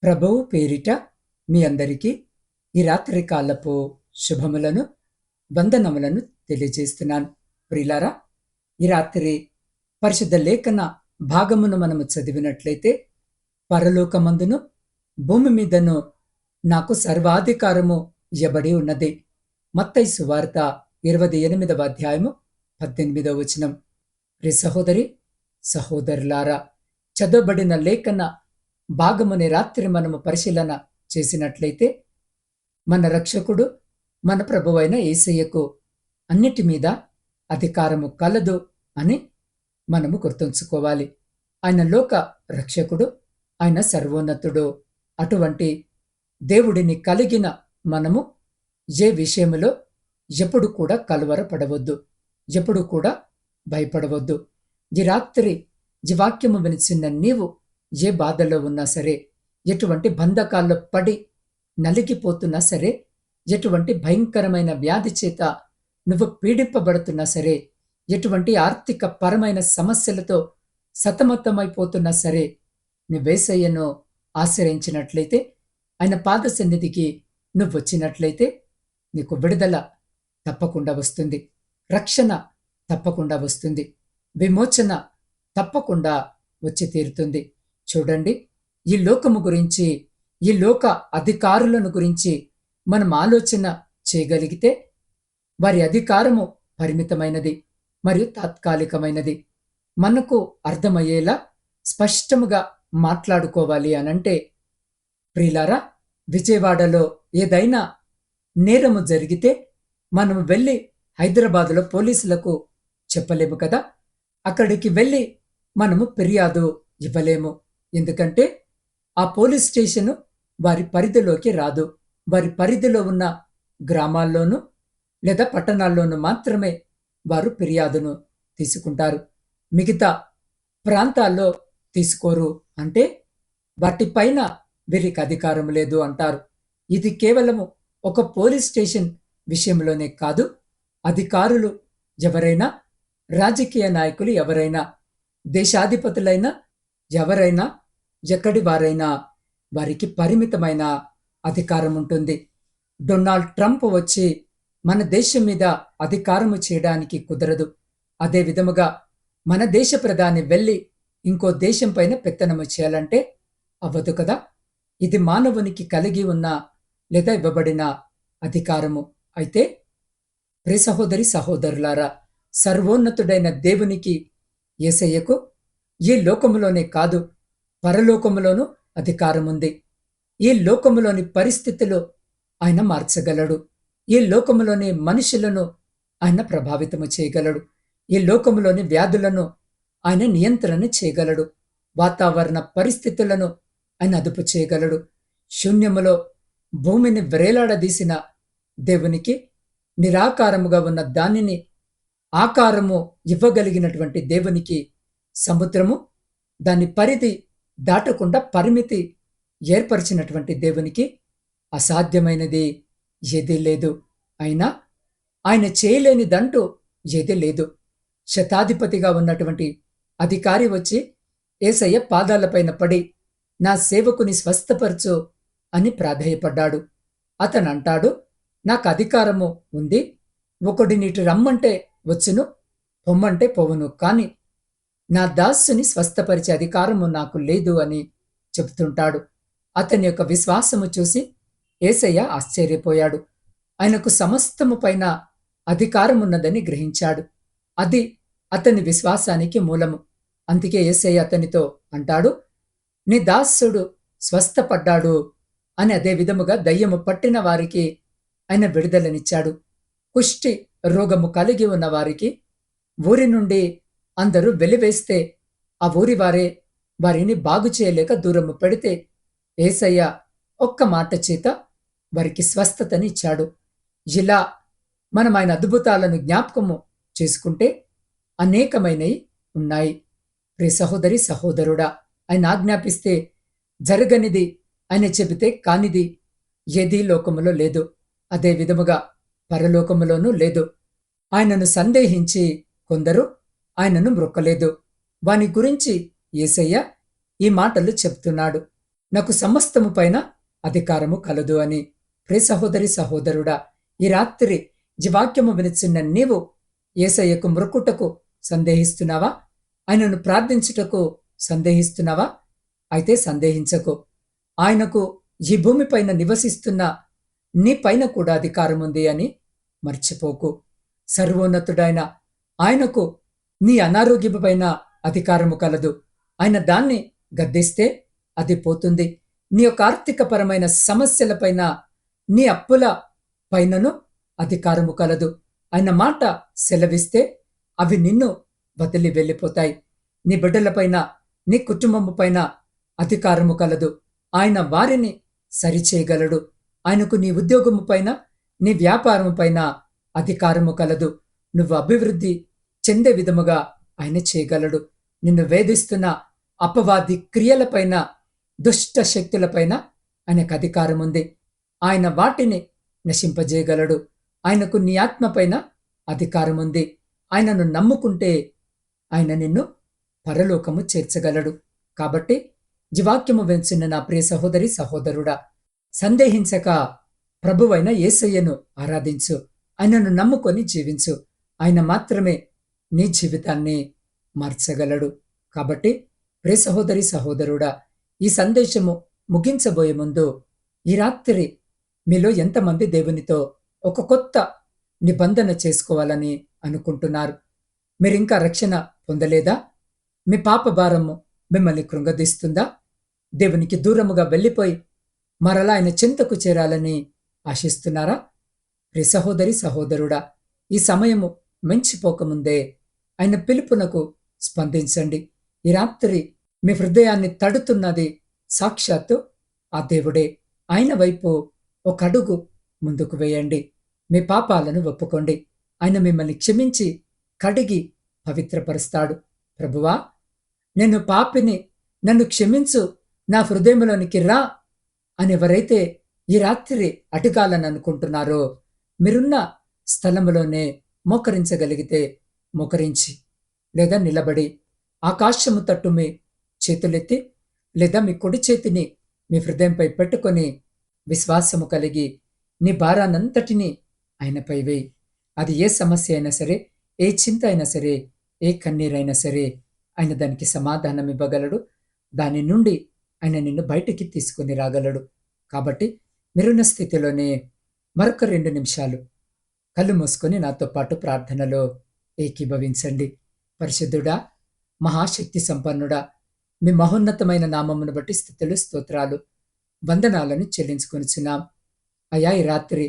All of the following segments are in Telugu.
ప్రభువు పేరిట మీ అందరికీ ఈ రాత్రి కాలపు శుభములను వందనములను తెలియజేస్తున్నాను. ప్రియులారా, ఈ రాత్రి పరిశుద్ధ లేఖన భాగమును మనము చదివినట్లయితే, పరలోకమందును భూమి మీదను నాకు సర్వాధికారము ఇవ్వబడి ఉన్నది. మత్తయి సువార్త 28వ అధ్యాయము 18వ వచనం. ప్రియ సహోదరి సహోదరులారా, చదవబడిన లేఖన భాగముని రాత్రి మనము పరిశీలన చేసినట్లయితే, మన రక్షకుడు మన ప్రభువైన యేసయ్యకు అన్నిటి మీద అధికారము కలదు అని మనము గుర్తుంచుకోవాలి. ఆయన లోక రక్షకుడు, ఆయన సర్వోన్నతుడు. అటువంటి దేవుడిని కలిగిన మనము ఏ విషయములో ఎప్పుడు కూడా కలవరపడవద్దు, ఎప్పుడు కూడా భయపడవద్దు. ఈ రాత్రి ఈ వాక్యము వినిచిన నీవు ఏ బాధలో ఉన్నా సరే, ఎటువంటి బంధకాల్లో పడి నలిగిపోతున్నా సరే, ఎటువంటి భయంకరమైన వ్యాధి చేత నువ్వు పీడింపబడుతున్నా సరే, ఎటువంటి ఆర్థిక పరమైన సమస్యలతో సతమతమైపోతున్నా సరే, నువ్వేసయ్యను ఆశ్రయించినట్లయితే, ఆయన పాద సన్నిధికి నువ్వు వచ్చినట్లయితే నీకు విడుదల తప్పకుండా వస్తుంది, రక్షణ తప్పకుండా వస్తుంది, విమోచన తప్పకుండా వచ్చి తీరుతుంది. చూడండి, ఈ లోకము గురించి, ఈ లోక అధికారులను గురించి మనం ఆలోచన చేయగలిగితే, వారి అధికారము పరిమితమైనది మరియు తాత్కాలికమైనది. మనకు అర్థమయ్యేలా స్పష్టముగా మాట్లాడుకోవాలి అనంటే, ప్రియులారా, విజయవాడలో ఏదైనా నేరము జరిగితే మనము వెళ్ళి హైదరాబాదులో పోలీసులకు చెప్పలేము కదా. అక్కడికి వెళ్ళి మనము ఫిర్యాదు ఇవ్వలేము. ఎందుకంటే ఆ పోలీస్ స్టేషను వారి పరిధిలోకి రాదు. వారి పరిధిలో ఉన్న గ్రామాల్లోనూ లేదా పట్టణాల్లోనూ మాత్రమే వారు ఫిర్యాదును తీసుకుంటారు. మిగతా ప్రాంతాల్లో తీసుకోరు. అంటే వాటిపైన వీరికి అధికారం లేదు అంటారు. ఇది కేవలము ఒక పోలీస్ స్టేషన్ విషయంలోనే కాదు. అధికారులు ఎవరైనా, రాజకీయ నాయకులు ఎవరైనా, దేశాధిపతులైనా ఎవరైనా, ఎక్కడి వారైనా, వారికి పరిమితమైన అధికారం ఉంటుంది. డొనాల్డ్ ట్రంప్ వచ్చి మన దేశం మీద అధికారము చేయడానికి కుదరదు. అదే విధముగా మన దేశ ప్రధాని వెళ్ళి ఇంకో దేశం పైన పెత్తనము చేయాలంటే అవ్వదు కదా. ఇది మానవునికి కలిగి ఉన్న లేదా ఇవ్వబడిన అధికారము. అయితే ప్రియ సహోదరి సహోదరులారా, సర్వోన్నతుడైన దేవునికి, యేసయ్యకు ఈ లోకములోనే కాదు, పరలోకములోనూ అధికారం ఉంది. ఈ లోకములోని పరిస్థితులు ఆయన మార్చగలడు. ఈ లోకములోని మనుషులను ఆయన ప్రభావితము చేయగలడు. ఈ లోకములోని వ్యాధులను ఆయన నియంత్రణ చేయగలడు. వాతావరణ పరిస్థితులను ఆయన అదుపు చేయగలడు. శూన్యములో భూమిని వ్రేలాడదీసిన దేవునికి, నిరాకారముగా ఉన్న దానిని ఆకారము ఇవ్వగలిగినటువంటి దేవునికి, సముద్రము దాని పరిధి దాటకుండా పరిమితి ఏర్పరిచినటువంటి దేవునికి అసాధ్యమైనది ఏదీ లేదు. అయినా ఆయన చేయలేనిదంటూ ఏదీ లేదు. శతాధిపతిగా ఉన్నటువంటి అధికారి వచ్చి యేసయ్య పాదాలపైన పడి, నా సేవకుని స్వస్థపరచు అని ప్రాధేయపడ్డాడు. అతను అంటాడు, నాకు అధికారము ఉంది, ఒకడినిటి రమ్మంటే వచ్చును, పొమ్మంటే పోవును, కాని నా దాసుని స్వస్థపరిచే అధికారము నాకు లేదు అని చెబుతుంటాడు. అతని యొక్క విశ్వాసము చూసి యేసయ్య ఆశ్చర్యపోయాడు. ఆయనకు సమస్తము పైన అధికారమున్నదని గ్రహించాడు. అది అతని విశ్వాసానికి మూలము. అందుకే యేసయ్య అతనితో అంటాడు, నీ దాసుడు స్వస్థపడ్డాడు అని. అదే విధముగా దయ్యము పట్టిన వారికి ఆయన విడుదలనిచ్చాడు. కుష్టి రోగము కలిగి ఉన్న వారికి ఊరి నుండి అందరూ వెలివేస్తే ఆ ఊరి వారే వారిని బాగు చేయలేక దూరము పెడితే యేసయ్య ఒక్క మాట చేత వారికి స్వస్థతని ఇచ్చాడు. ఇలా మనం ఆయన అద్భుతాలను జ్ఞాపకము చేసుకుంటే అనేకమైనవి ఉన్నాయి. ప్రియ సహోదరి సహోదరుడా, ఆయన ఆజ్ఞాపిస్తే జరగనిది, ఆయన చెబితే కానిది ఏదీ లోకములో లేదు. అదే విధముగా పరలోకములోనూ లేదు. ఆయనను సందేహించి కొందరు ఆయనను మ్రొక్కలేదు. వాని గురించి యేసయ్య ఈ మాటలు చెప్తున్నాడు. నాకు సమస్తము పైన అధికారము కలదు అని. ప్రియ సహోదరి సహోదరుడా, ఈ రాత్రి జీవాక్యము వినిచిన్న నీవు యేసయ్యకు మ్రొక్కుటకు సందేహిస్తున్నావా? ఆయనను ప్రార్థించుటకు సందేహిస్తున్నావా? అయితే సందేహించకు. ఆయనకు ఈ భూమిపైన నివసిస్తున్న నీ పైన కూడా అధికారం ఉంది అని మర్చిపోకు. సర్వోన్నతుడైన ఆయనకు నీ అనారోగ్యము పైన అధికారము కలదు. ఆయన దాన్ని గద్దిస్తే అది పోతుంది. నీ యొక్క ఆర్థికపరమైన సమస్యలపైన, నీ అప్పుల పైనను అధికారము కలదు. ఆయన మాట సెలవిస్తే అవి నిన్ను వదిలి వెళ్ళిపోతాయి. నీ బిడ్డలపైన, నీ కుటుంబము పైన అధికారము కలదు. ఆయన వారిని సరిచేయగలడు. ఆయనకు నీ ఉద్యోగము పైన, నీ వ్యాపారము పైన అధికారము కలదు. నువ్వు అభివృద్ధి చెందే విధముగా ఆయన చేయగలడు. నిన్ను వేధిస్తున్న అపవాది క్రియలపైన, దుష్ట శక్తులపైన ఆయనకు అధికారం ఉంది. ఆయన వాటిని నశింపజేయగలడు. ఆయనకు నీ ఆత్మ పైన అధికారం ఉంది. ఆయనను నమ్ముకుంటే ఆయన నిన్ను పరలోకము చేర్చగలడు. కాబట్టి జీవాక్యము వెంచిన నా ప్రియ సహోదరి సహోదరుడా, సందేహించక ప్రభువైన యేసయ్యను ఆరాధించు. ఆయనను నమ్ముకొని జీవించు. ఆయన మాత్రమే నీ జీవితాన్ని మార్చగలడు. కాబట్టి ప్రియ సహోదరి సహోదరుడా, ఈ సందేశము ముగించబోయే ముందు ఈ రాత్రి మీలో ఎంతమంది దేవునితో ఒక కొత్త నిబంధన చేసుకోవాలని అనుకుంటున్నారు? మీరింకా రక్షణ పొందలేదా? మీ పాప భారము మిమ్మల్ని కృంగదీస్తుందా? దేవునికి దూరముగా వెళ్ళిపోయి మరలా ఆయన చింతకు చేరాలని ఆశిస్తున్నారా? ప్రియ సహోదరి సహోదరుడా, ఈ సమయము మించిపోకముందే ఆయన పిలుపునకు స్పందించండి. ఈ రాత్రి మీ హృదయాన్ని తడుతున్నది సాక్షాత్తు ఆ దేవుడే. ఆయన వైపు ఒక అడుగు ముందుకు వేయండి. మీ పాపాలను ఒప్పుకోండి. ఆయన మిమ్మల్ని క్షమించి కడిగి పవిత్రపరుస్తాడు. ప్రభువా, నేను పాపిని, నన్ను క్షమించు, నా హృదయంలోనికి రా అని ఎవరైతే ఈ రాత్రి అడగాలని అనుకుంటున్నారో, మీరున్న స్థలములోనే మోకరించగలిగితే మోకరించి, లేదా నిలబడి ఆకాశము తట్టు మీ చేతులెత్తి, లేదా మీ కుడి చేతిని మీ హృదయంపై పెట్టుకొని విశ్వాసము కలిగి నీ భారానంతటినీ ఆయనపై వేయి. అది ఏ సమస్య అయినా సరే, ఏ చింత అయినా సరే, ఏ కన్నీరైనా సరే, ఆయన దానికి సమాధానం ఇవ్వగలడు. దాని నుండి ఆయన నిన్ను బయటికి తీసుకుని రాగలడు. కాబట్టి మీరున్న స్థితిలోనే మరొక 2 నిమిషాలు కళ్ళు మూసుకొని నాతో పాటు ప్రార్థనలో ఏకీభవించండి. పరిశుద్ధుడా, మహాశక్తి సంపన్నుడా, మీ మహోన్నతమైన నామమును బట్టి స్తుతులు, స్తోత్రాలు, వందనాలను చెల్లించుకొనిచున్నాం. అయ్యా, ఈ రాత్రి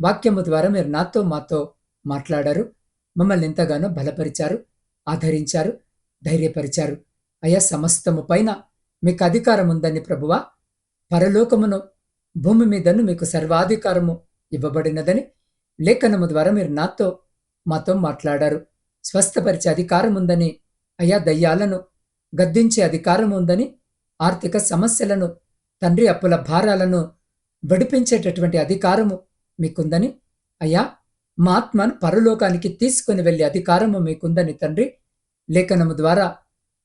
వాక్యము ద్వారా మీరు నాతో మాతో మాట్లాడారు. మమ్మల్ని ఎంతగానో బలపరిచారు, ఆదరించారు, ధైర్యపరిచారు. అయ్యా, సమస్తము పైన మీకు అధికారం ఉందని ప్రభువా, పరలోకమును భూమి మీదను మీకు సర్వాధికారము ఇవ్వబడినదని లేఖనము ద్వారా మీరు నాతో మాతో మాట్లాడారు. స్వస్థపరిచే అధికారం ఉందని, అయ్యా, దయ్యాలను గద్దించే అధికారం ఉందని, ఆర్థిక సమస్యలను, తండ్రి అప్పుల భారాలను విడిపించేటటువంటి అధికారము మీకుందని, అయ్యా, మా ఆత్మను పరలోకానికి తీసుకుని వెళ్ళే అధికారము మీకుందని తండ్రి లేఖనము ద్వారా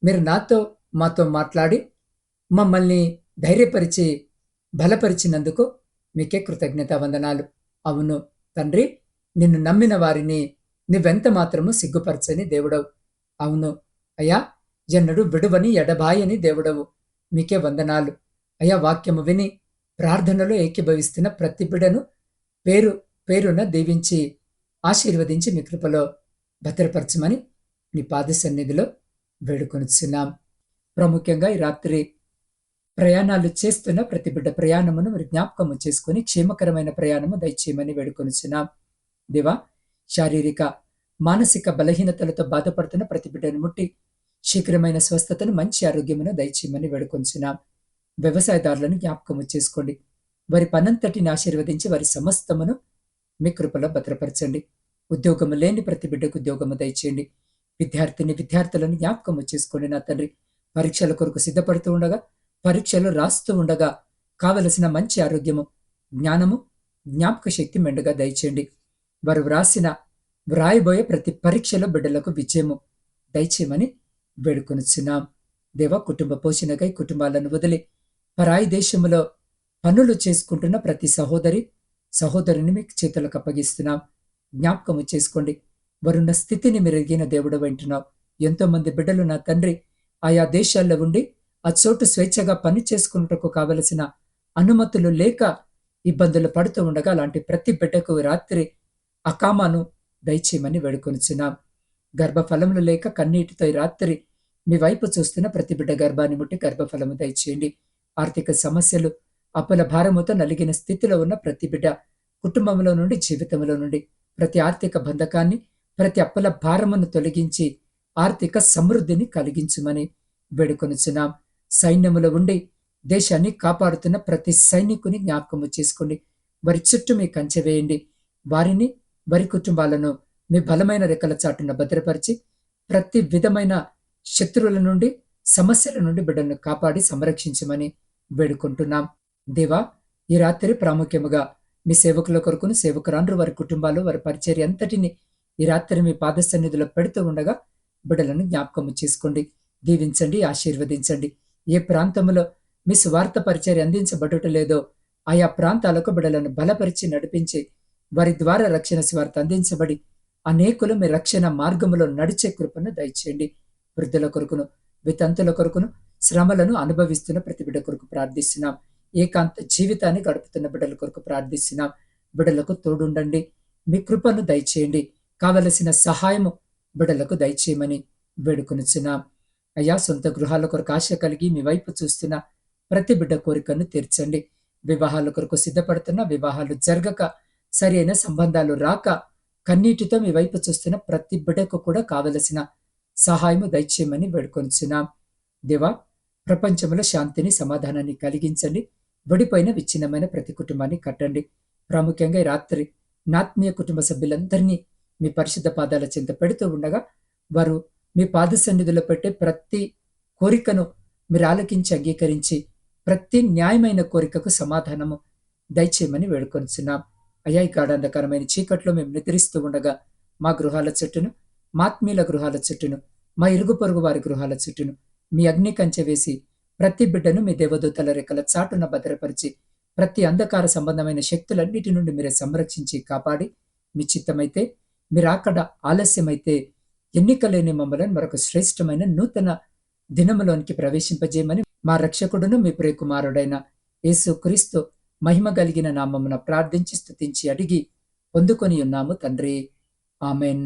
మీరు నాతో మాతో మాట్లాడి మమ్మల్ని ధైర్యపరిచి బలపరిచినందుకు మీకే కృతజ్ఞత వందనాలు. అవును తండ్రి, నిన్ను నమ్మిన వారిని నువ్వెంత మాత్రము సిగ్గుపరచని దేవుడవు. అవును అయ్యా, ఎన్నడూ విడువని ఎడబాయని దేవుడవు. మీకే వందనాలు. అయ్యా, వాక్యము విని ప్రార్థనలో ఏకీభవిస్తున్న ప్రతి బిడ్డను పేరు పేరున దీవించి ఆశీర్వదించి మీ కృపలో భద్రపరచమని నీ పాద సన్నిధిలో వేడుకొనిచున్నాం. ప్రాముఖ్యంగా ఈ రాత్రి ప్రయాణాలు చేస్తున్న ప్రతి బిడ్డ ప్రయాణమును మీరు జ్ఞాపకము చేసుకుని క్షేమకరమైన ప్రయాణము దయచేయమని వేడుకొనిచున్నాం. దేవా, శారీరక మానసిక బలహీనతలతో బాధపడుతున్న ప్రతి బిడ్డను ముట్టి శీఘ్రమైన స్వస్థతను, మంచి ఆరోగ్యమును దయచేయమని వేడుకొనిచున్నాం. వ్యవసాయదారులను జ్ఞాపకము చేసుకోండి. వారి పనంతటిని ఆశీర్వదించి వారి సమస్తమును మీ కృపలో భద్రపరచండి. ఉద్యోగము లేని ప్రతి బిడ్డకు ఉద్యోగము దయచేయండి. విద్యార్థులను జ్ఞాపకము చేసుకోండి నా తండ్రి. పరీక్షల కొరకు సిద్ధపడుతూ ఉండగా, పరీక్షలు రాస్తూ ఉండగా కావలసిన మంచి ఆరోగ్యము, జ్ఞానము, జ్ఞాపక శక్తి మెండుగా దయచేయండి. వారు వ్రాయబోయే ప్రతి పరీక్షలో బిడ్డలకు విజయము దయచేయమని వేడుకొనిచున్నాం. దేవ, కుటుంబ పోషణకై కుటుంబాలను వదిలి పరాయి దేశములో పనులు చేసుకుంటున్న ప్రతి సహోదరుని మీకు చేతులకు అప్పగిస్తున్నాం. జ్ఞాపకము చేసుకోండి. వారున్న స్థితిని మీరు ఎరిగిన దేవుడు వింటున్నావు. ఎంతో మంది బిడ్డలు నా తండ్రి ఆయా దేశాల్లో ఉండి ఆ చోటు స్వేచ్ఛగా పని చేసుకున్నటకు కావలసిన అనుమతులు లేక ఇబ్బందులు పడుతూ ఉండగా అలాంటి ప్రతి బిడ్డకు రాత్రి అకామాను దయచేయమని వేడుకొనిచున్నాం. గర్భఫలములు లేక కన్నీటితో ఈ రాత్రి మీ వైపు చూస్తున్న ప్రతి బిడ్డ గర్భాన్ని ముట్టి గర్భఫలము దయచేయండి. ఆర్థిక సమస్యలు అప్పుల భారముతో నలిగిన స్థితిలో ఉన్న ప్రతి బిడ్డ కుటుంబంలో నుండి జీవితంలో నుండి ప్రతి ఆర్థిక బంధకాన్ని ప్రతి అప్పుల భారమును తొలగించి ఆర్థిక సమృద్ధిని కలిగించుమని వేడుకొనుచున్నాం. సైన్యములో ఉండి దేశాన్ని కాపాడుతున్న ప్రతి సైనికుని జ్ఞాపకము చేసుకోండి. వారి చుట్టూ మీ కంచె వేయండి. వారిని వారి కుటుంబాలను మీ బలమైన రెక్కల చాటున భద్రపరిచి ప్రతి విధమైన శత్రువుల నుండి సమస్యల నుండి బిడ్డలను కాపాడి సంరక్షించమని వేడుకుంటున్నాం. దేవా, ఈ రాత్రి ప్రాముఖ్యముగా మీ సేవకుల కొరకును సేవకురాండ్రు వారి కుటుంబాలు వారి పరిచర్య అంతటిని ఈ రాత్రి మీ పాద సన్నిధిలో పెడుతూ ఉండగా బిడ్డలను జ్ఞాపకము చేసుకోండి. దీవించండి, ఆశీర్వదించండి. ఏ ప్రాంతంలో మీ సువార్త పరిచర్య అందించబడుట లేదో ఆయా ప్రాంతాలకు బిడ్డలను బలపరిచి నడిపించి వారి ద్వారా రక్షణ సువార్త అందించబడి అనేకులు మీ రక్షణ మార్గములో నడిచే కృపను దయచేయండి. వృద్ధుల కొరకును వితంతుల కొరకును శ్రమలను అనుభవిస్తున్న ప్రతి బిడ్డ కొరకు ప్రార్థిస్తున్నాం. ఏకాంత జీవితాన్ని గడుపుతున్న బిడ్డల కొరకు ప్రార్థిస్తున్నాం. బిడ్డలకు తోడుండండి, మీ కృపను దయచేయండి. కావలసిన సహాయము బిడ్డలకు దయచేయమని వేడుకొనుచున్నాం. అయ్యా, సొంత గృహాల కొరకు ఆశ కలిగి మీ వైపు చూస్తున్న ప్రతి బిడ్డ కోరికను తీర్చండి. వివాహాల కొరకు సిద్ధపడుతున్న వివాహాలు జరగక సరి అయిన సంబంధాలు రాక కన్నీటితో మీ వైపు చూస్తున్న ప్రతి బిడ్డకు కూడా కావలసిన సహాయము దయచేయమని వేడుకొనుచున్నాం. దేవా, ప్రపంచంలో శాంతిని సమాధానాన్ని కలిగించండి. విడిపోయిన విచ్ఛిన్నమైన ప్రతి కుటుంబాన్ని కట్టండి. ప్రాముఖ్యంగా ఈ రాత్రి నాత్మీయ కుటుంబ సభ్యులందరినీ మీ పరిశుద్ధ పాదాల చెంత పెడుతూ ఉండగా వారు మీ పాద సన్నిధిలో పెట్టే ప్రతి కోరికను మీరు ఆలకించి అంగీకరించి ప్రతి న్యాయమైన కోరికకు సమాధానము దయచేయమని వేడుకొనిచున్నాం. అయ్యా, ఈ గాఢాంధకరమైన చీకట్లో మేము నిద్రిస్తూ ఉండగా మా గృహాల చుట్టూను, మా ఆత్మీయుల గృహాల చుట్టూను, మా ఇరుగు పొరుగు వారి గృహాల చుట్టూను మీ అగ్ని కంచె వేసి ప్రతి బిడ్డను మీ దేవదూతల రెక్కల చాటున భద్రపరిచి ప్రతి అంధకార సంబంధమైన శక్తులన్నిటి నుండి మీరే సంరక్షించి కాపాడి మీ చిత్తమైతే మీరు అక్కడ ఆలస్యమైతే ఎన్నికలేని మమ్మలను మరొక శ్రేష్టమైన నూతన దినములోనికి ప్రవేశింపజేయమని మా రక్షకుడును మీ ప్రియకుమారుడైన యేసు క్రీస్తు మహిమ కలిగిన నామమున ప్రార్థించి స్తుతించి అడిగి పొందుకొని ఉన్నాము తండ్రి. ఆమెన్.